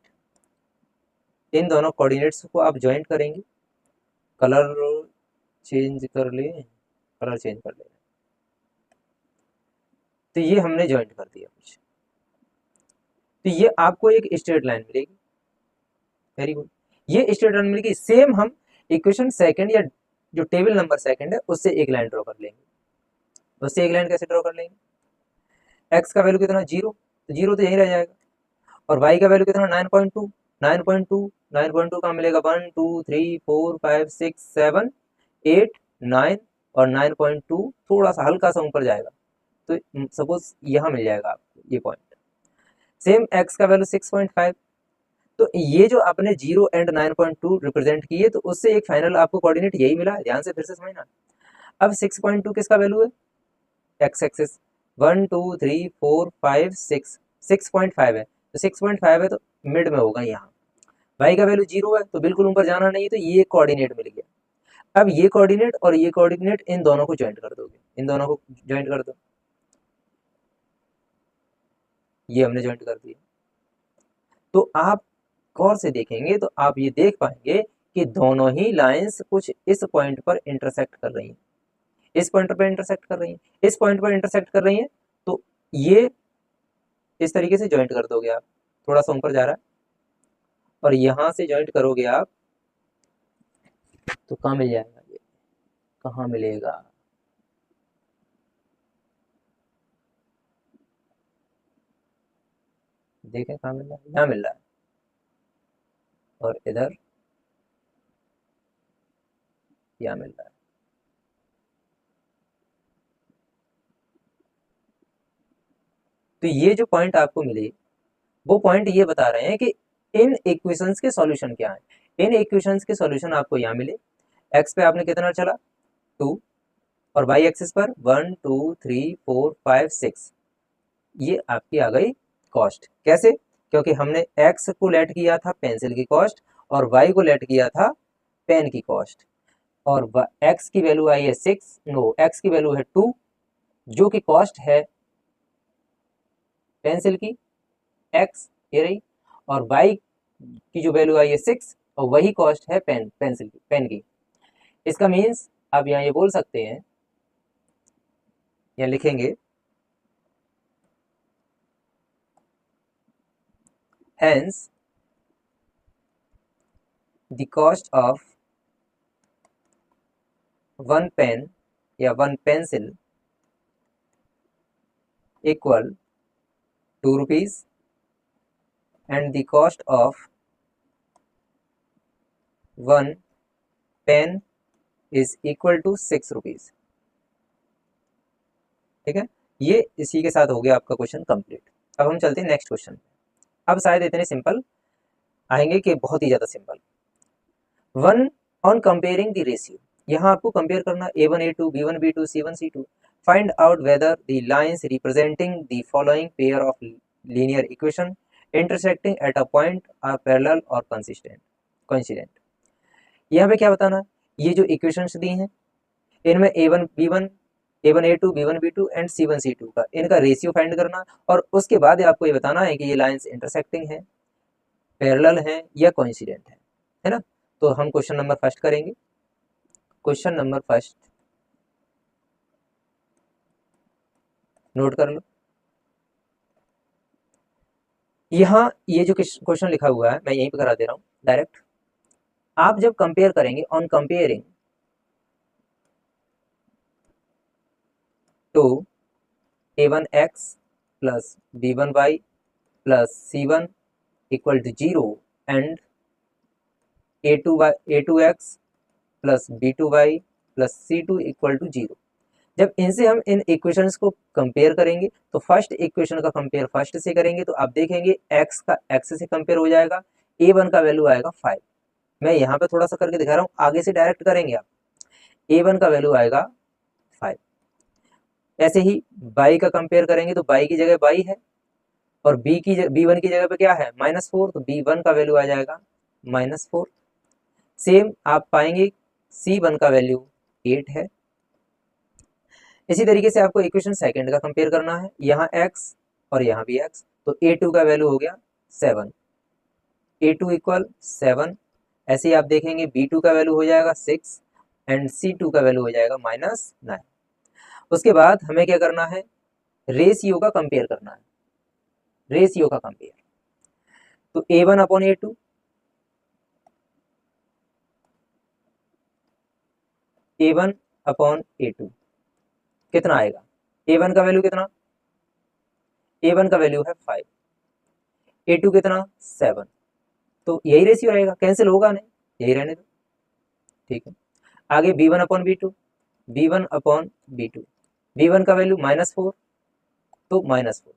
इन दोनों कोऑर्डिनेट्स को आप ज्वाइंट करेंगे, कलर चेंज कर ले, कलर चेंज कर ले, तो ये हमने ज्वाइंट कर दिया कुछ, तो ये आपको एक स्ट्रेट लाइन मिलेगी। वेरी गुड, ये स्ट्रेट लाइन मिलेगी। सेम हम इक्वेशन सेकंड या जो टेबल नंबर सेकंड है उससे एक लाइन ड्रॉ कर लेंगे, उससे एक लाइन कैसे ड्रॉ कर लेंगे, एक्स का वैल्यू कितना 0, तो 0 तो यही रह जाएगा, और वाई का वैल्यू कितना 9.2, 9.2, 9.2 का मिलेगा 1 2 3 4 5 6 7 8 9, और 9.2 थोड़ा सा हल्का सा ऊपर जाएगा, तो सपोज यहाँ मिल जाएगा आपको ये पॉइंट। सेम एक्स का वैल्यू 6.5, तो ये जो आपने 0 एंड 9.2 रिप्रेजेंट किए, तो उससे एक फाइनल आपको कोऑर्डिनेट यही मिला है, ध्यान से फिर से समझना। अब 6.2 किसका वैल्यू है, एक्स एक्सिस, 1 2 3 4 5 6, 6.5 है, तो 6.5 है तो मिड में होगा यहाँ। वाई का वैल्यू 0 है तो बिल्कुल ऊपर जाना नहीं है, तो ये कोऑर्डिनेट मिल गया। अब ये कोऑर्डिनेट और ये कोऑर्डिनेट इन दोनों को ज्वाइंट कर दोगे, इन दोनों को ज्वाइंट कर दो, ये हमने ज्वाइंट कर दिया। तो आप गौर से देखेंगे तो आप ये देख पाएंगे कि दोनों ही लाइंस कुछ इस पॉइंट पर इंटरसेक्ट कर रही हैं, इस पॉइंट पर इंटरसेक्ट कर रही हैं, इस पॉइंट पर इंटरसेक्ट कर रही हैं, तो ये इस तरीके से ज्वाइंट कर दोगे आप, थोड़ा सा ऊपर जा रहा है, और यहां से ज्वाइंट करोगे आप तो कहाँ मिल जाएगा ये, कहाँ मिलेगा? देखें कहाँ मिल रहा है, यहाँ मिल रहा है, और इधर यहाँ मिल रहा है। तो ये जो पॉइंट आपको मिले वो पॉइंट ये बता रहे हैं कि इन इक्वेशंस के सॉल्यूशन क्या है। इन इक्वेशंस के सॉल्यूशन आपको यहाँ मिले। एक्स पे आपने कितना चला 2, और वाई एक्सिस पर 1 2 3 4 5 6, ये आपकी आ गई कॉस्ट। कैसे? क्योंकि हमने एक्स को लेट किया था पेंसिल की कॉस्ट, और वाई को लेट किया था पेन की कॉस्ट, और एक्स की वैल्यू आई है 6, नो एक्स की वैल्यू है 2, जो कि कॉस्ट है पेंसिल की एक्स ये रही, और वाई की जो वैल्यू आई है 6, और वही कॉस्ट है पेंसिल की पेन की। इसका मीन्स आप यहाँ ये बोल सकते हैं, यहाँ लिखेंगे hence the cost of one pen या one pencil equal 2 rupees and the cost of one pen is equal to 6 rupees। ठीक है, ये इसी के साथ हो गया आपका क्वेश्चन कंप्लीट। अब हम चलते हैं नेक्स्ट क्वेश्चन। अब शायद इतने सिंपल आएंगे कि बहुत ही ज़्यादा simple. One on comparing the ratio, यहाँ आपको कंपेयर करना A1 A2 B1 B2 C1 C2। Find out whether the lines representing the following pair of linear equation intersecting at a point are parallel और कोइंसिडेंट। यहाँ पे क्या बताना, ये जो इक्वेशंस दी हैं इनमें A1 B1 A1 A2 B1 B2 and C1 C2 का इनका रेशियो फाइंड करना, और उसके बाद आपको ये बताना है कि ये लाइंस इंटरसेक्टिंग है, पैरेलल हैं या कोइंसिडेंट है ना। तो हम क्वेश्चन नंबर फर्स्ट करेंगे। क्वेश्चन नंबर फर्स्ट नोट कर लो। यहाँ ये जो क्वेश्चन लिखा हुआ है मैं यहीं पे करा दे रहा हूँ डायरेक्ट। आप जब कंपेयर करेंगे on comparing to A1x plus B1y plus C1 equal to 0 and A2x plus B2y plus C2 equal to 0, जब इनसे हम इन इक्वेशंस को कंपेयर करेंगे तो फर्स्ट इक्वेशन का कंपेयर फर्स्ट से करेंगे तो आप देखेंगे x का x से कंपेयर हो जाएगा, A1 का वैल्यू आएगा 5। मैं यहाँ पे थोड़ा सा करके दिखा रहा हूँ, आगे से डायरेक्ट करेंगे आप। A1 का वैल्यू आएगा 5। ऐसे ही y का कंपेयर करेंगे तो y की जगह y है, और B1 की जगह पे क्या है -4, तो B1 का वैल्यू आ जाएगा -4। सेम आप पाएंगे C1 का वैल्यू 8 है। इसी तरीके से आपको इक्वेशन सेकंड का कंपेयर करना है, यहाँ x और यहाँ भी x, तो A2 का वैल्यू हो गया 7, A2 इक्वल 7। ऐसे ही आप देखेंगे B2 का वैल्यू हो जाएगा 6 एंड C2 का वैल्यू हो जाएगा -9। उसके बाद हमें क्या करना है, रेशियो का कंपेयर करना है, रेशियो का कंपेयर। तो A1 upon A2, A1 upon A2 कितना आएगा, A1 का वैल्यू कितना, A1 का वैल्यू है 5, A2 कितना 7, तो यही रेशियो रहेगा, कैंसिल होगा नहीं, यही रहने दो। ठीक है, आगे B1 upon B2, B1 upon B2, B1 का वैल्यू -4 तो -4,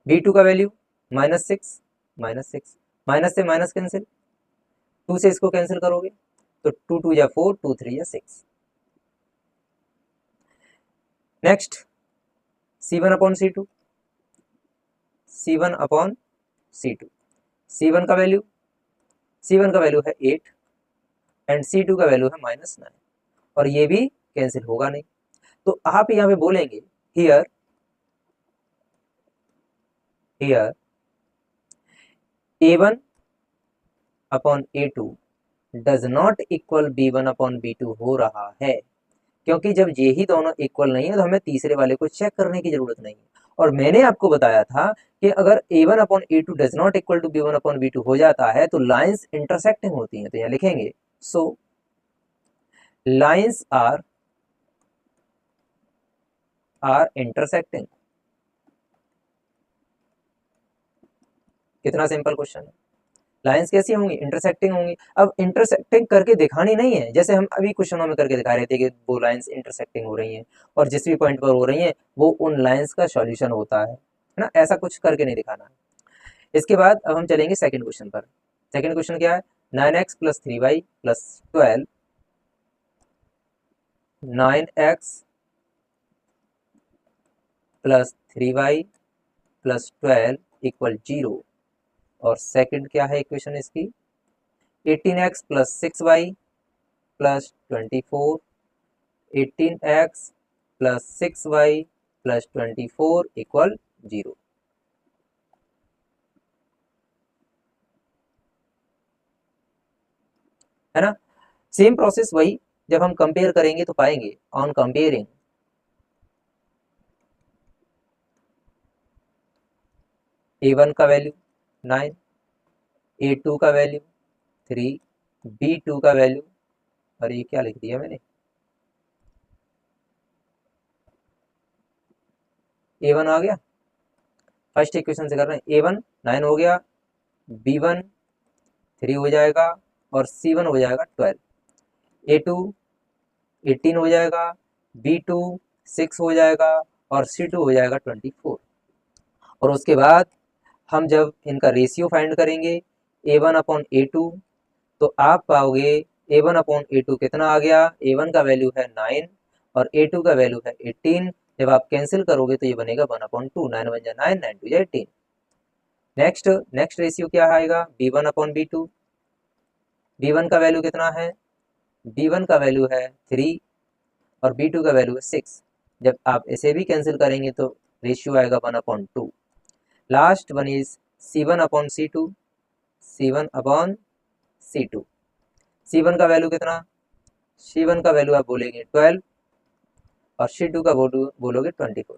B2 का वैल्यू -6, -6, माइनस से माइनस कैंसिल, 2 से इसको कैंसिल करोगे तो 2 2 या 4, 2 3 या 6। Next C1 upon C2, C1 upon C2, C1 का वैल्यू है 8 एंड C2 का वैल्यू है -9, और ये भी कैंसिल होगा नहीं। तो आप यहाँ पे बोलेंगे here A1 upon A2 does not equal B1 upon B2 हो रहा है, क्योंकि जब ये ही दोनों इक्वल नहीं है तो हमें तीसरे वाले को चेक करने की जरूरत नहीं है। और मैंने आपको बताया था कि अगर A1 upon A2 does not equal to B1 upon B2 हो जाता है तो लाइंस इंटरसेक्टिंग होती हैं। तो यहाँ लिखेंगे सो लाइंस आर इंटरसेक्टिंग। कितना सिंपल क्वेश्चन है। लाइंस कैसी होंगी, इंटरसेक्टिंग होंगी। अब इंटरसेक्टिंग करके दिखानी नहीं है, जैसे हम अभी क्वेश्चनों में करके दिखा रहे थे कि वो लाइंस इंटरसेक्टिंग हो रही हैं और जिस भी पॉइंट पर हो रही हैं वो उन लाइंस का सॉल्यूशन होता है ना, ऐसा कुछ करके नहीं दिखाना है। इसके बाद अब हम चलेंगे सेकंड क्वेश्चन पर। सेकंड क्वेश्चन क्या है, 9x plus 3y plus 12, 9x plus 3y plus 12 equal 0। और सेकंड क्या है इक्वेशन इसकी, 18x plus 6y plus 24, 18x plus 6y plus 24 equal 0। है ना, सेम प्रोसेस वही, जब हम कंपेयर करेंगे तो पाएंगे ऑन कंपेयरिंग a1 का वैल्यू 9, a2 का वैल्यू 3, b2 का वैल्यू, और ये क्या लिख दिया मैंने, a1 आ गया, फर्स्ट इक्वेशन से कर रहे हैं, a1 9 हो गया, b1 3 हो जाएगा और c1 हो जाएगा 12, a2 18 हो जाएगा, b2 6 हो जाएगा और c2 हो जाएगा 24। और उसके बाद हम जब इनका रेशियो फाइंड करेंगे a1 अपॉन a2, तो आप पाओगे a1 अपॉन a2 कितना आ गया, a1 का वैल्यू है 9 और a2 का वैल्यू है 18। जब आप कैंसिल करोगे तो ये बनेगा 1/2, 9 1 जा 9, 9 2 जा 18। नेक्स्ट रेशियो क्या आएगा, b1 अपॉन b2, b1 का वैल्यू कितना है, b1 का वैल्यू है 3 और b2 का वैल्यू है 6। जब आप इसे भी कैंसिल करेंगे तो रेशियो आएगा 1/2। Last one is c1 upon c2, c1 upon c2, c1 का वैल्यू कितना, c1 का वैल्यू आप बोलेंगे 12 और c2 का बोलोगे 24।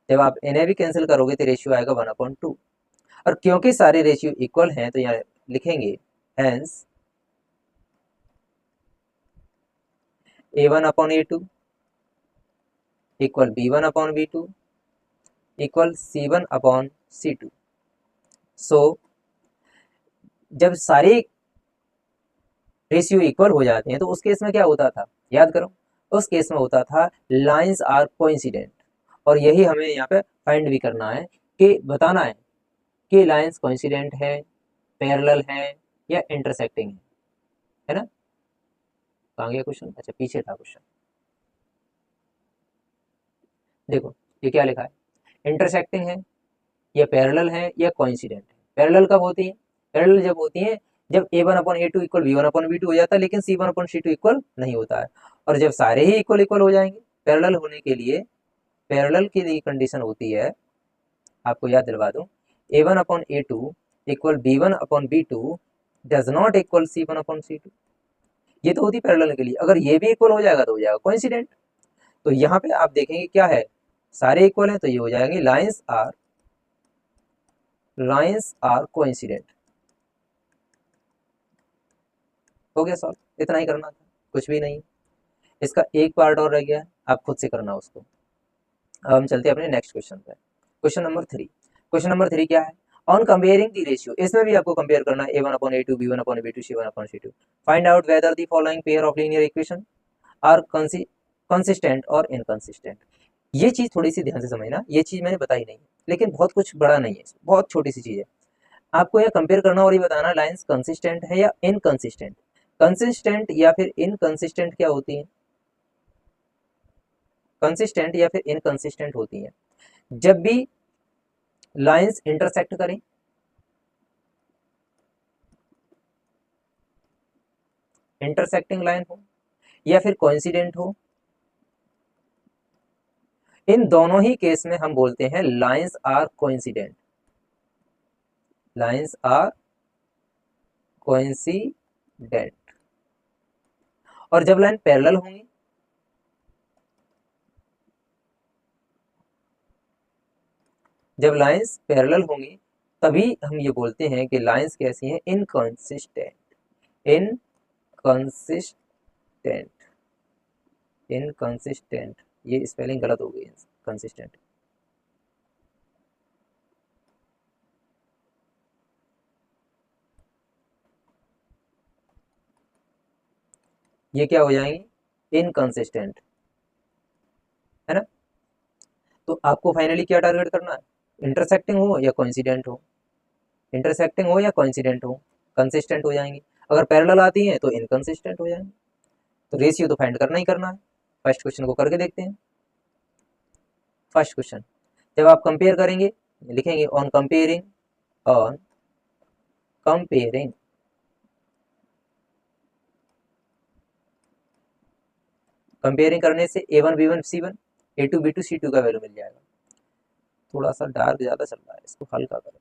जब आप इन्हें भी कैंसिल करोगे तो रेशियो आएगा 1/2। और क्योंकि सारे रेशियो इक्वल हैं तो यहाँ लिखेंगे hence a1 upon a2 equal b1 upon b2 equal c1 upon c2। सो जब सारे रेशियो इक्वल हो जाते हैं तो उस केस में क्या होता था, याद करो, उस केस में होता था लाइंस आर कोइंसिडेंट। और यही हमें यहाँ पे फाइंड भी करना है कि बताना है कि लाइंस कोइंसिडेंट है, पैरेलल है या इंटरसेक्टिंग है ना। कहाँ गया क्वेश्चन, अच्छा पीछे था क्वेश्चन, देखो ये क्या लिखा है, इंटरसेक्टिंग है या पैरेलल है या कोइंसिडेंट है। पैरेलल कब होती है, पैरेलल जब होती है जब a1 upon a2 equal b1 upon b2 हो जाता है लेकिन c1 अपॉन c2 इक्वल नहीं होता है। और जब सारे ही इक्वल इक्वल हो जाएंगे, पैरेलल होने के लिए पैरेलल की लिए कंडीशन होती है, आपको याद दिलवा दूं, a1 upon a2 equal b1 upon b2 does not equal c1 upon c2। ये तो होती पैरेलल के लिए, अगर ये भी इक्वल हो जाएगा तो हो जाएगा कोइंसिडेंट। तो यहाँ पे आप देखेंगे क्या है, सारे इक्वल हैं तो ये हो जाएंगे लाइंस आर कोइंसिडेंट। हो गया सॉल्व, इतना ही करना था, कुछ भी नहीं। इसका एक पार्ट और रह गया, आप खुद से करना उसको। अब हम चलते हैं अपने नेक्स्ट क्वेश्चन पे, क्वेश्चन नंबर 3। क्वेश्चन नंबर 3 क्या है, ऑन कंपेयरिंग दी रेशियो, इसमें भी आपको कंपेयर करना है a1 upon a2 b1 upon b2 c1 upon c2, find out whether the following pair of linear equation are consistent और इनकंसिस्टेंट। ये चीज थोड़ी सी ध्यान से समझना, ये चीज मैंने बताई नहीं लेकिन बहुत कुछ बड़ा नहीं है, बहुत छोटी सी चीज है। आपको यह कंपेयर करना और ये बताना लाइंस कंसिस्टेंट है या इनकंसिस्टेंट। कंसिस्टेंट या फिर इनकंसिस्टेंट क्या होती है, कंसिस्टेंट या फिर इनकंसिस्टेंट होती है जब भी लाइंस इंटरसेक्ट करें, इंटरसेक्टिंग लाइन हो या फिर कोइंसिडेंट हो, इन दोनों ही केस में हम बोलते हैं lines are coincident, lines are coincident. और जब लाइन पैरेलल होंगी, जब लाइंस पैरेलल होंगी तभी हम ये बोलते हैं कि लाइंस कैसी हैं, इनकंसिस्टेंट, इनकंसिस्टेंट। इनकंसिस्टेंट, ये स्पेलिंग गलत हो गई है, कंसिस्टेंट। ये क्या हो जाएंगे, इनकंसिस्टेंट, है ना। तो आपको फाइनली क्या टारगेट करना है, इंटरसेक्टिंग हो या कोइंसिडेंट हो, इंटरसेक्टिंग हो या कोइंसिडेंट हो, कंसिस्टेंट हो जाएंगी। अगर पैरेलल आती हैं तो इनकंसिस्टेंट हो जाएंगे। तो रेशियो तो फाइंड करना ही करना है। फर्स्ट क्वेश्चन को करके देखते हैं। फर्स्ट क्वेश्चन, जब आप कंपेयर करेंगे लिखेंगे on comparing, on comparing comparing करने से A1 B1 C1 A2 B2 C2 का वैल्यू मिल जाएगा। थोड़ा सा डार्क ज्यादा चल रहा है, इसको हल्का करें।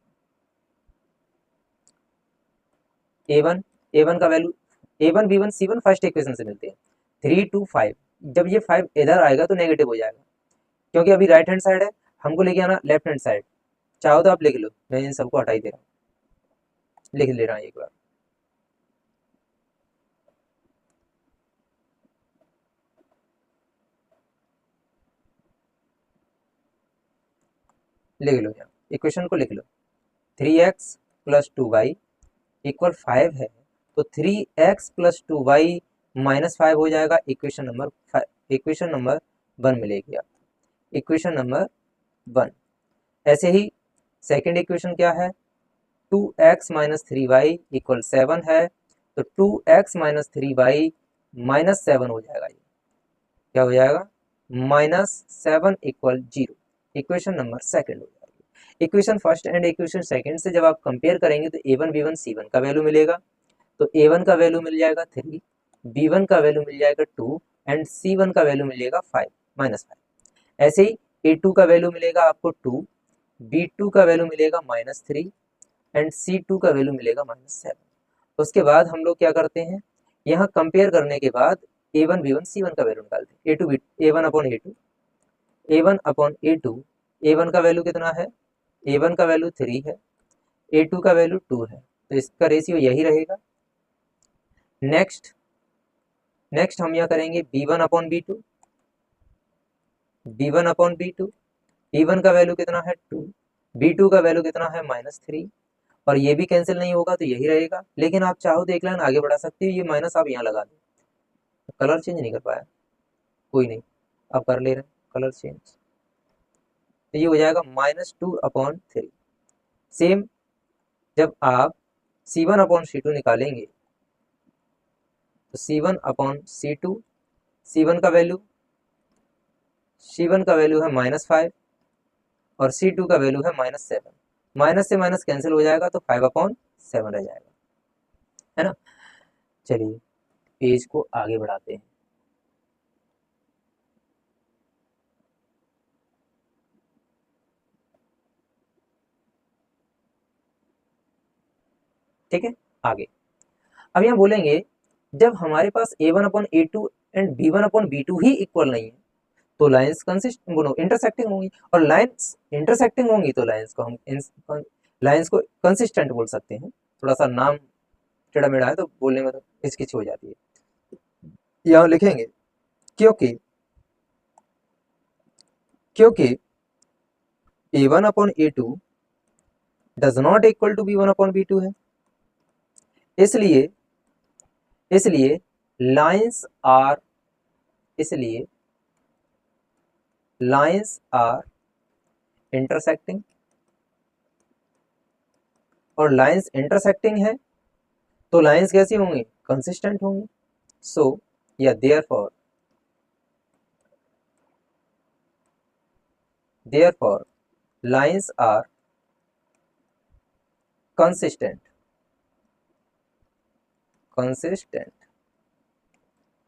A1 A1 का value A1 B1 C1 first equation से मिलते हैं 3 2 5। जब ये 5 इधर आएगा तो नेगेटिव हो जाएगा, क्योंकि अभी राइट हैंड साइड है, हमको लेके आना लेफ्ट हैंड साइड। चाहो तो आप लिख लो, मैं इन सबको हटा ही दे रहा हूँ, लिख ले रहा हूँ एक बार। लिख लो यहाँ, इक्वेशन को लिख लो। 3x प्लस 2y इक्वल 5 है, तो 3x प्लस 2y माइनस 5 हो जाएगा। इक्वेशन नंबर 5, इक्वेशन नंबर 1 मिलेगी आपको, इक्वेशन नंबर 1। ऐसे ही सेकेंड इक्वेशन क्या है, 2x माइनस 3y इक्वल 7 है, तो 2x माइनस 3y माइनस 7 हो जाएगा। ये क्या हो जाएगा, -7 इक्वल 0। इक्वेशन नंबर सेकेंड हो जाएगी। Equation first and equation second से जब आप कंपेयर करेंगे तो A1 B1 C1 का वैल्यू मिलेगा। तो A1 का वैल्यू मिल जाएगा 3, B1 का वैल्यू मिल जाएगा 2 एंड C1 का वैल्यू मिलेगा 5 -5। ऐसे ही A2 का वैल्यू मिलेगा आपको 2, B2 का वैल्यू मिलेगा -3 एंड C2 का वैल्यू मिलेगा -7। उसके बाद हम लोग क्या करते हैं, यहाँ कंपेयर करने के बाद A1 B1 C1 का वैल्यू निकालते हैं। A2 A1 upon A2, A1 upon A2। A1 का वैल्यू कितना है, A1 का वैल्यू 3 है, A2 का वैल्यू 2 है, तो इसका रेशियो यही रहेगा। नेक्स्ट नेक्स्ट हम यह करेंगे B1 upon B2, B1 upon B2। B1 का वैल्यू कितना है 2, B2 का वैल्यू कितना है -3, और ये भी कैंसिल नहीं होगा तो यही रहेगा। लेकिन आप चाहो तो एक लाइन आगे बढ़ा सकते हो, ये माइनस आप यहाँ लगा दो। कलर चेंज नहीं कर पाया, कोई नहीं, आप कर ले रहे हैं कलर चेंज, तो ये हो जाएगा -2/3। सेम जब आप C1 अपॉन C2 निकालेंगे तो C1/C2, C1 का वैल्यू है -5 और C2 का वैल्यू है -7। माइनस से माइनस कैंसिल हो जाएगा तो 5/7 रह जाएगा, है ना। चलिए पेज को आगे बढ़ाते हैं। ठीक है, आगे अब यहाँ बोलेंगे जब हमारे पास A1 upon A2 and B1 upon B2 he equal नहीं है तो लाइंस कंसिस्ट बोलो इंटरसेक्टिंग होंगी, और लाइंस इंटरसेक्टिंग होंगी तो लाइंस को कंसिस्टेंट बोल सकते हैं। थोड़ा सा नाम टेढ़ा मेढ़ा है तो बोलने में तो हिचकिच हो जाती है। यहाँ लिखेंगे क्योंकि क्योंकि A1 upon A2 does not equal to B1 upon B2 है, इसलिए इसलिए लाइंस आर इसलिए लाइंस आर इंटरसेक्टिंग, और लाइंस इंटरसेक्टिंग है तो लाइंस कैसी होंगी, कंसिस्टेंट होंगी। सो या therefore lines are consistent consistent.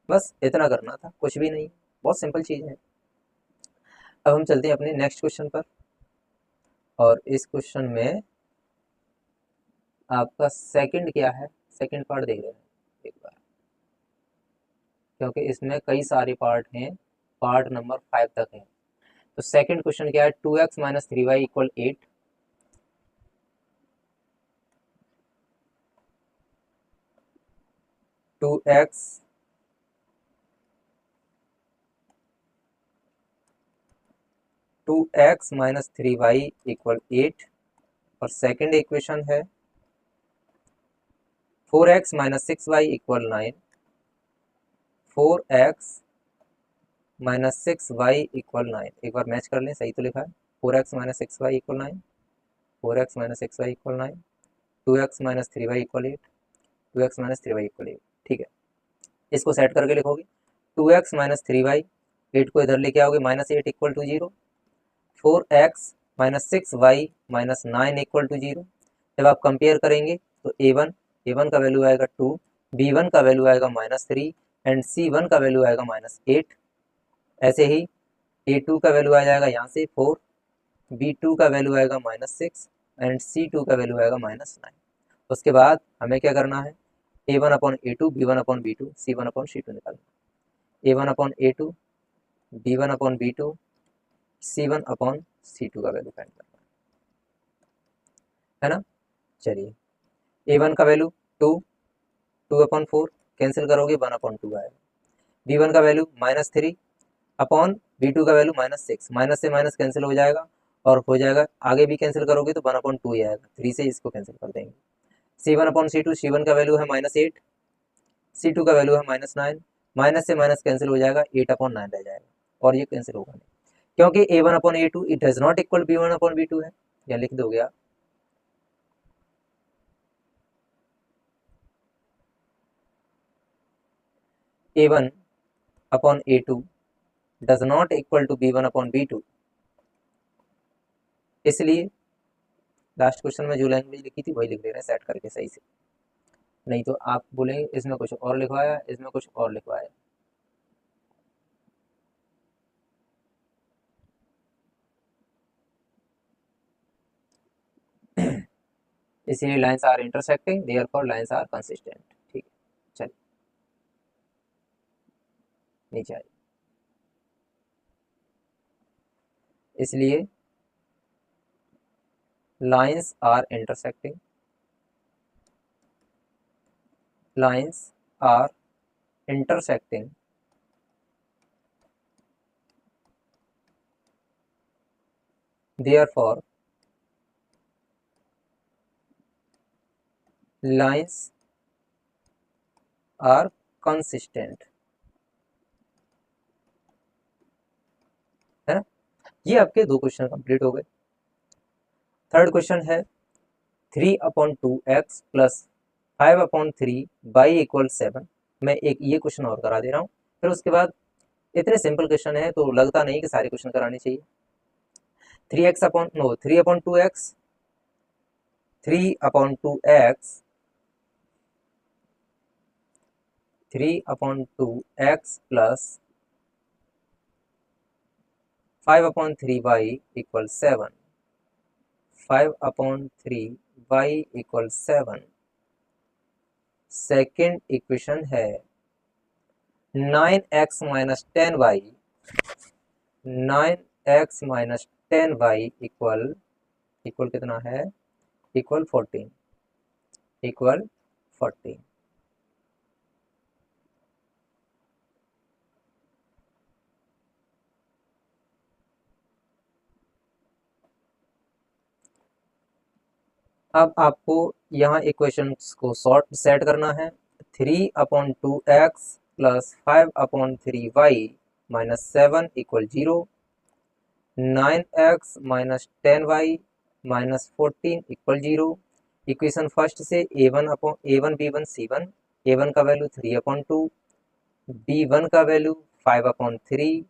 बस इतना करना था, कुछ भी नहीं, बहुत सिंपल चीज है। अब हम चलते हैं अपने नेक्स्ट क्वेश्चन पर, और इस क्वेश्चन में आपका सेकंड क्या है, सेकंड पार्ट देख रहे हैं एक बार, क्योंकि इसमें कई सारे पार्ट हैं, पार्ट नंबर 5 तक है। तो सेकंड क्वेश्चन क्या है, 2x minus 3y equal 8। Two x 2x minus 3y equal 8 और सेकेंड इक्वेशन है 4x minus 6y equal 9, 4x minus 6y equal 9। एक बार मैच कर लें, सही तो लिखा है। 4x minus 6y equal 9, 4x minus 6y equal 9, 2x minus 3y equal 8, 2x minus 3y equal 8। ठीक है, इसको सेट करके लिखोगे 2x माइनस 3y, 8 को इधर लेके आओगे, minus 8 equal to 0, 4x minus 6y minus 9 equal to 0। जब आप कंपेयर करेंगे तो a1 का वैल्यू आएगा 2, b1 का वैल्यू आएगा माइनस 3 एंड c1 का वैल्यू आएगा माइनस 8। ऐसे ही a2 का वैल्यू आ जाएगा यहाँ से 4, b2 का वैल्यू आएगा माइनस 6 एंड c2 का वैल्यू आएगा माइनस 9। उसके बाद हमें क्या करना है, a1 upon a2, b1 upon b2, c1 upon c2 निकालना। a1 upon a2, b1 upon b2, c1 upon c2 का वैल्यू फाइंड करना है ना। चलिए, a1 का वैल्यू 2, 2 अपॉन 4 कैंसिल करोगे 1 अपॉन 2 आएगा। b1 का वैल्यू माइनस 3 अपॉन b2 का वैल्यू माइनस 6, माइनस से माइनस कैंसिल हो जाएगा और हो जाएगा, आगे भी कैंसिल करोगे तो 1 अपॉन 2 ही आएगा, 3 से इसको कैंसिल कर देंगे। c1 अपॉन c2, c1 का वैल्यू है माइनस 8, c2 का वैल्यू है माइनस 9, माइनस से माइनस कैंसिल हो जाएगा, 8 अपॉन 9 रह जाएगा और ये कैंसिल होगा नहीं, क्योंकि a1 upon a2 it does not equal b1 upon b2 है। या लिख दोगे आप a1 upon a2 does not equal to b1 upon b2, इसलिए लास्ट क्वेश्चन में जो लैंग्वेज लिखी थी वही लिख दे रहे हैं सेट करके सही से, नहीं तो आप बोलेंगे इसमें कुछ और लिखवाया, इसमें कुछ और लिखवाया। इसीलिए lines are intersecting, therefore lines are consistent. ठीक है, चलिए नीचे आइए। इसलिए lines are intersecting, lines are intersecting, therefore lines are consistent, है ना। ये आपके दो क्वेश्चन कंप्लीट हो गए। थर्ड क्वेश्चन है 3 upon 2x plus 5 upon 3y equal 7। मैं एक ये क्वेश्चन और करा दे रहा हूँ, फिर उसके बाद इतने सिंपल क्वेश्चन है तो लगता नहीं कि सारे क्वेश्चन कराने चाहिए। 3x upon no 3 upon 2x, 3 upon 2x, 3 upon 2x plus 5 upon 3y equal 7, 5 upon 3y equal 7। Second equation है 9x minus 10y, 9x minus 10y equal equal कितना है, इक्वल 14, इक्वल 14। अब आपको यहाँ इक्वेशन को सॉर्ट सेट करना है। 3 upon 2x plus 5 upon 3y minus 7 equal 0, 9x minus 10y minus 14 equal 0। Equation first से a1 upon a1 b1 c1, a1 का वैल्यू 3 अपॉन 2, b1 का वैल्यू 5 अपॉन 3,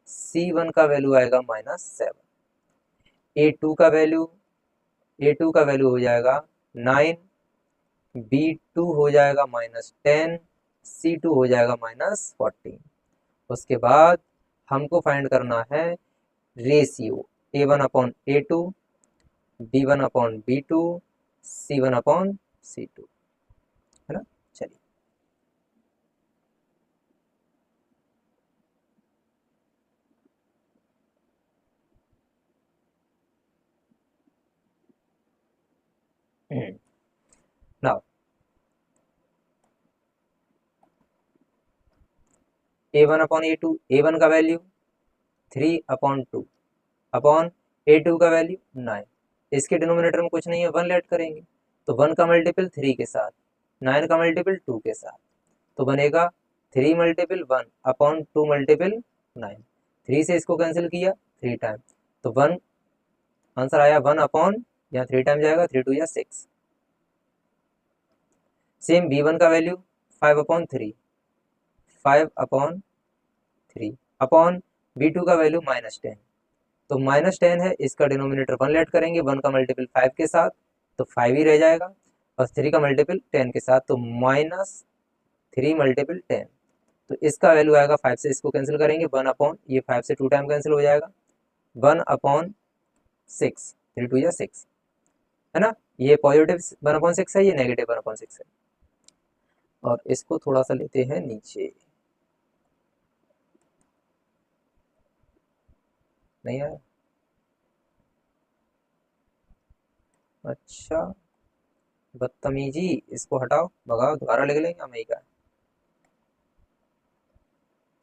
c1 का वैल्यू आएगा माइनस 7, a2 का वैल्यू हो जाएगा 9, b2 हो जाएगा माइनस 10, c2 हो जाएगा माइनस 14। उसके बाद हमको फाइंड करना है ratio a1 upon a2, b1 upon b2, c1 upon c2, है ना। चलिए now a1 upon a2, a1 का वैल्यू 3 अपॉन 2, अपॉन A2 का वैल्यू 9। इसके डिनोमिनेटर में कुछ नहीं है, 1 लेट करेंगे तो 1 का मल्टीपल 3 के साथ, 9 का मल्टीपल 2 के साथ, तो बनेगा 3 मल्टीपल 1 अपॉन 2 मल्टीपल 9। 3 से इसको कैंसिल किया 3 टाइम, तो 1 आंसर आया 1 अपॉन, यहाँ 3 टाइम जाएगा 3 2 या 6। सेम B1 का value 5 upon 3, 5 upon 3 upon B2 का वैल्यू -10, तो -10 है, इसका डिनोमिनेटर 1 लेट करेंगे, 1 का मल्टीपल 5 के साथ तो 5 ही रह जाएगा, और 3 का मल्टीपल 10 के साथ तो -3 मल्टीपल 10, तो इसका वैल्यू आएगा 5 से इसको कैंसिल करेंगे 1 अपॉन, ये 5 से 2 टाइम कैंसिल हो जाएगा, 1 अपॉन 6, 3 2 या 6 है ना, ये पॉजिटिव 1 अपॉन 6 है, ये नेगेटिव 1 अपॉन 6 है। और इसको थोड़ा सा लेते हैं नीचे, नहीं आया, अच्छा बदतमीजी, इसको हटाओ भगाओ, दोबारा लिख लेंगे हम, यही का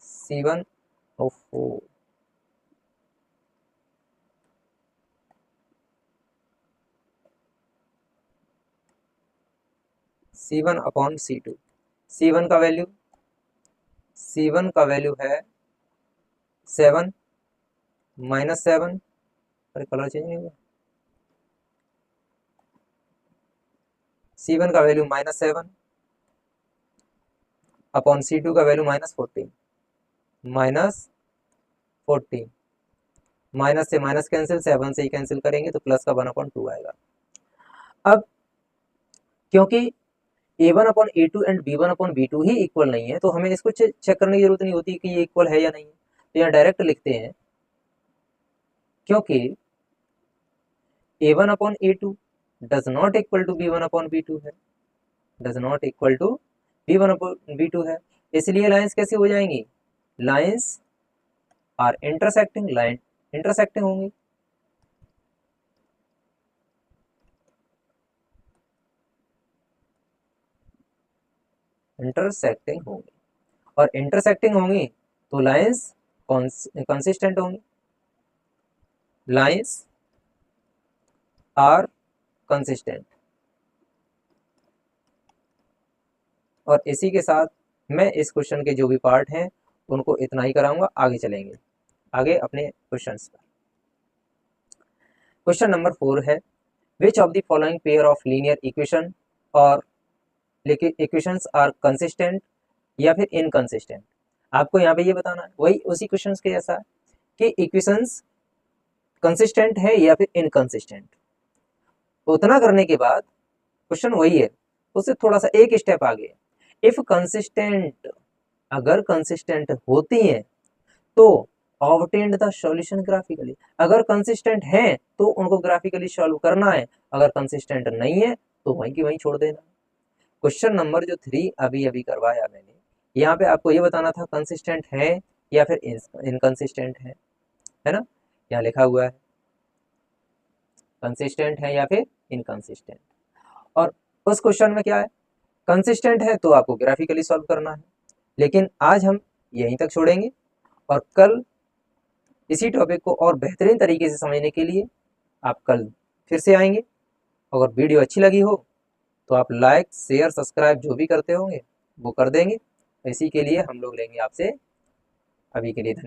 C1, ओफो C1 अपॉन C2, C1 का वैल्यू है 7 -7, अरे कलर चेंज नहीं हुआ, C1 का वैल्यू -7 अपॉन C2 का वैल्यू -14, -14, माइनस से माइनस कैंसिल, 7 से ही कैंसिल करेंगे तो प्लस का 1/2 आएगा। अब क्योंकि A1/A2 and B1/B2 he equal नहीं है, तो हमें इसको चेक करने की जरूरत नहीं होती कि ये इक्वल है या नहीं, तो यहाँ डायरेक्ट लिखते हैं, क्योंकि A1/A2 does not equal to B1/B2 है, does not equal to B1/B2 है, इसलिए लाइंस कैसे हो जाएंगी, lines are intersecting, line intersecting होंगी। इंटरसेक्टिंग होंगी, और इंटरसेक्टिंग होंगी तो लाइंस कंसिस्टेंट होंगी, लाइंस आर कंसिस्टेंट। और इसी के साथ मैं इस क्वेश्चन के जो भी पार्ट हैं उनको इतना ही कराऊंगा, आगे चलेंगे आगे अपने क्वेश्चंस पर। क्वेश्चन नंबर 4 है, which of the following pair of linear equation और इक्वेशंस आर कंसिस्टेंट या फिर इनकंसिस्टेंट। आपको यहाँ पे ये बताना है, वही उसी क्वेश्चन के जैसा है कि इक्वेशंस कंसिस्टेंट है या फिर इनकंसिस्टेंट। उतना करने के बाद क्वेश्चन वही है, उससे थोड़ा सा एक स्टेप आगे, इफ कंसिस्टेंट, अगर कंसिस्टेंट होती हैं तो ऑब्टेन्ड द सॉल्यूशन ग्राफिकली, अगर कंसिस्टेंट है तो उनको ग्राफिकली सॉल्व करना है, अगर कंसिस्टेंट नहीं है तो वहीं की वहीं छोड़ देना। क्वेश्चन नंबर जो 3 अभी अभी करवाया मैंने, यहाँ पे आपको ये बताना था कंसिस्टेंट है या फिर इनकंसिस्टेंट है ना, यहाँ लिखा हुआ है कंसिस्टेंट है या फिर इनकंसिस्टेंट। और उस क्वेश्चन में क्या है, कंसिस्टेंट है तो आपको ग्राफिकली सॉल्व करना है, लेकिन आज हम यहीं तक छोड़ेंगे, और कल इसी टॉपिक को और बेहतरीन तरीके से समझने के लिए आप कल फिर से आएंगे। अगर वीडियो अच्छी लगी हो तो आप लाइक शेयर सब्सक्राइब जो भी करते होंगे वो कर देंगे। इसी के लिए हम लोग लेंगे आपसे अभी के लिए धन्यवाद।